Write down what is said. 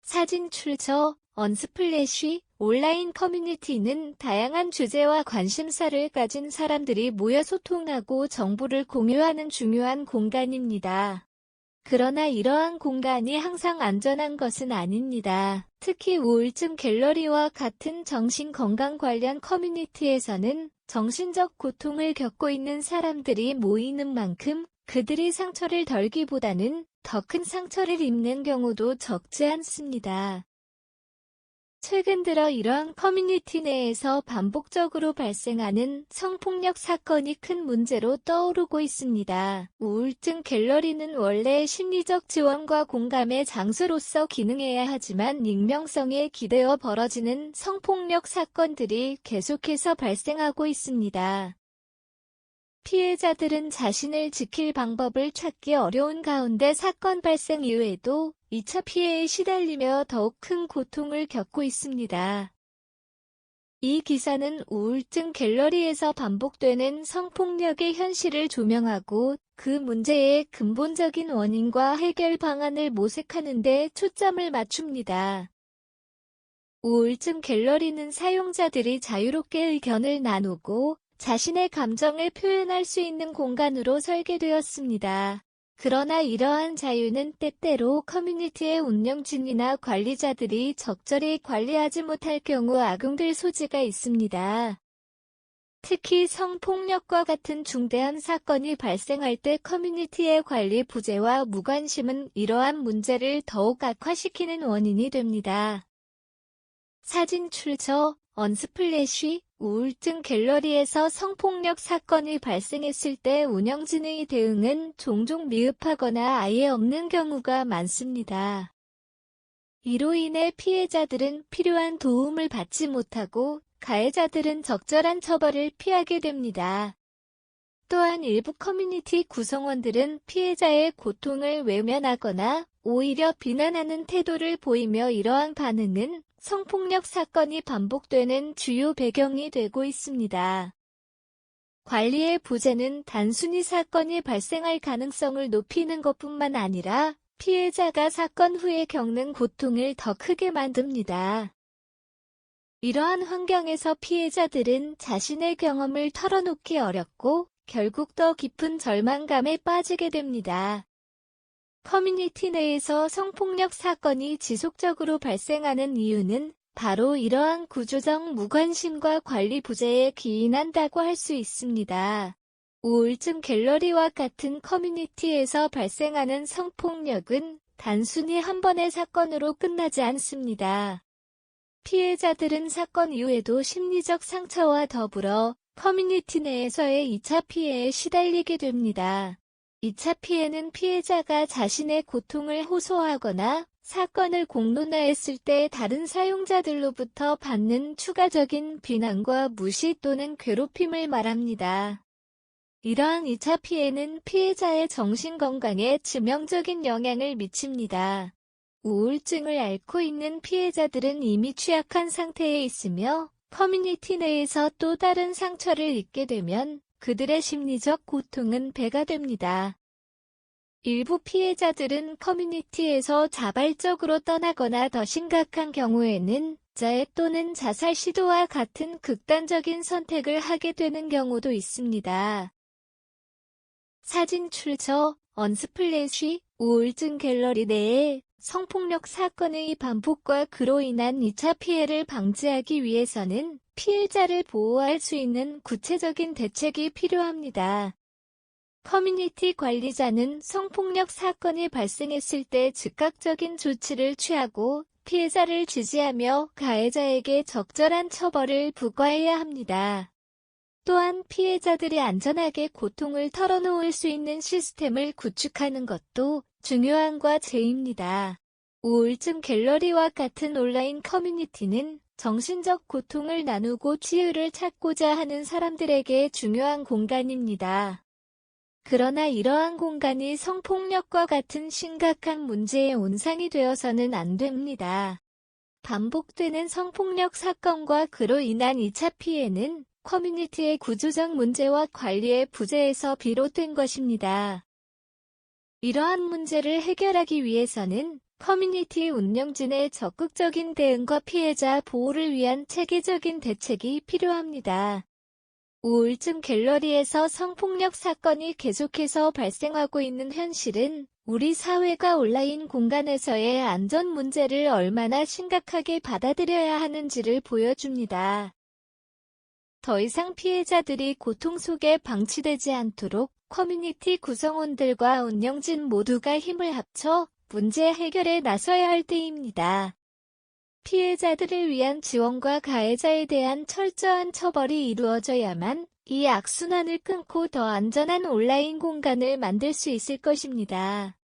사진 출처 언스플래시 온라인 커뮤니티는 다양한 주제와 관심사를 가진 사람들이 모여 소통하고 정보를 공유하는 중요한 공간입니다. 그러나 이러한 공간이 항상 안전한 것은 아닙니다. 특히 우울증 갤러리와 같은 정신건강 관련 커뮤니티에서는 정신적 고통을 겪고 있는 사람들이 모이는 만큼 그들이 상처를 덜기보다는 더 큰 상처를 입는 경우도 적지 않습니다. 최근 들어 이러한 커뮤니티 내에서 반복적으로 발생하는 성폭력 사건이 큰 문제로 떠오르고 있습니다. 우울증 갤러리는 원래 심리적 지원과 공감의 장소로서 기능해야 하지만 익명성에 기대어 벌어지는 성폭력 사건들이 계속해서 발생하고 있습니다. 피해자들은 자신을 지킬 방법을 찾기 어려운 가운데 사건 발생 이후에도 2차 피해에 시달리며 더욱 큰 고통을 겪고 있습니다. 이 기사는 우울증 갤러리에서 반복되는 성폭력의 현실을 조명하고 그 문제의 근본적인 원인과 해결 방안을 모색하는 데 초점을 맞춥니다. 우울증 갤러리는 사용자들이 자유롭게 의견을 나누고 자신의 감정을 표현할 수 있는 공간으로 설계되었습니다. 그러나 이러한 자유는 때때로 커뮤니티의 운영진이나 관리자들이 적절히 관리하지 못할 경우 악용될 소지가 있습니다. 특히 성폭력과 같은 중대한 사건이 발생할 때 커뮤니티의 관리 부재와 무관심은 이러한 문제를 더욱 악화시키는 원인이 됩니다. 사진 출처 언스플래시 우울증 갤러리에서 성폭력 사건이 발생했을 때 운영진의 대응은 종종 미흡하거나 아예 없는 경우가 많습니다. 이로 인해 피해자들은 필요한 도움을 받지 못하고 가해자들은 적절한 처벌을 피하게 됩니다. 또한 일부 커뮤니티 구성원들은 피해자의 고통을 외면하거나 오히려 비난하는 태도를 보이며 이러한 반응은 성폭력 사건이 반복되는 주요 배경이 되고 있습니다. 관리의 부재는 단순히 사건이 발생할 가능성을 높이는 것뿐만 아니라 피해자가 사건 후에 겪는 고통을 더 크게 만듭니다. 이러한 환경에서 피해자들은 자신의 경험을 털어놓기 어렵고 결국 더 깊은 절망감에 빠지게 됩니다. 커뮤니티 내에서 성폭력 사건이 지속적으로 발생하는 이유는 바로 이러한 구조적 무관심과 관리 부재에 기인한다고 할 수 있습니다. 우울증 갤러리와 같은 커뮤니티에서 발생하는 성폭력은 단순히 한 번의 사건으로 끝나지 않습니다. 피해자들은 사건 이후에도 심리적 상처와 더불어 커뮤니티 내에서의 2차 피해에 시달리게 됩니다. 2차 피해는 피해자가 자신의 고통을 호소하거나 사건을 공론화했을 때 다른 사용자들로부터 받는 추가적인 비난과 무시 또는 괴롭힘을 말합니다. 이러한 2차 피해는 피해자의 정신건강에致命적인 영향을 미칩니다. 우울증을 앓고 있는 피해자들은 이미 취약한 상태에 있으며 커뮤니티 내에서 또 다른 상처를 입게 되면 그들의 심리적 고통은 배가 됩니다. 일부 피해자들은 커뮤니티에서 자발적으로 떠나거나 더 심각한 경우에는 자해 또는 자살 시도와 같은 극단적인 선택을 하게 되는 경우도 있습니다. 사진 출처 언스플래시 우울증 갤러리 내에 성폭력 사건의 반복과 그로 인한 2차 피해를 방지하기 위해서는 피해자를 보호할 수 있는 구체적인 대책이 필요합니다. 커뮤니티 관리자는 성폭력 사건이 발생했을 때 즉각적인 조치를 취하고 피해자를 지지하며 가해자에게 적절한 처벌을 부과해야 합니다. 또한 피해자들이 안전하게 고통을 털어놓을 수 있는 시스템을 구축하는 것도 중요한 과제입니다. 우울증 갤러리와 같은 온라인 커뮤니티는 정신적 고통을 나누고 치유를 찾고자 하는 사람들에게 중요한 공간입니다. 그러나 이러한 공간이 성폭력과 같은 심각한 문제의 온상이 되어서는 안 됩니다. 반복되는 성폭력 사건과 그로 인한 2차 피해는 커뮤니티의 구조적 문제와 관리의 부재에서 비롯된 것입니다. 이러한 문제를 해결하기 위해서는 커뮤니티 운영진의 적극적인 대응과 피해자 보호를 위한 체계적인 대책이 필요합니다. 우울증 갤러리에서 성폭력 사건이 계속해서 발생하고 있는 현실은 우리 사회가 온라인 공간에서의 안전 문제를 얼마나 심각하게 받아들여야 하는지를 보여줍니다. 더 이상 피해자들이 고통 속에 방치되지 않도록 커뮤니티 구성원들과 운영진 모두가 힘을 합쳐 문제 해결에 나서야 할 때입니다. 피해자들을 위한 지원과 가해자에 대한 철저한 처벌이 이루어져야만 이 악순환을 끊고 더 안전한 온라인 공간을 만들 수 있을 것입니다.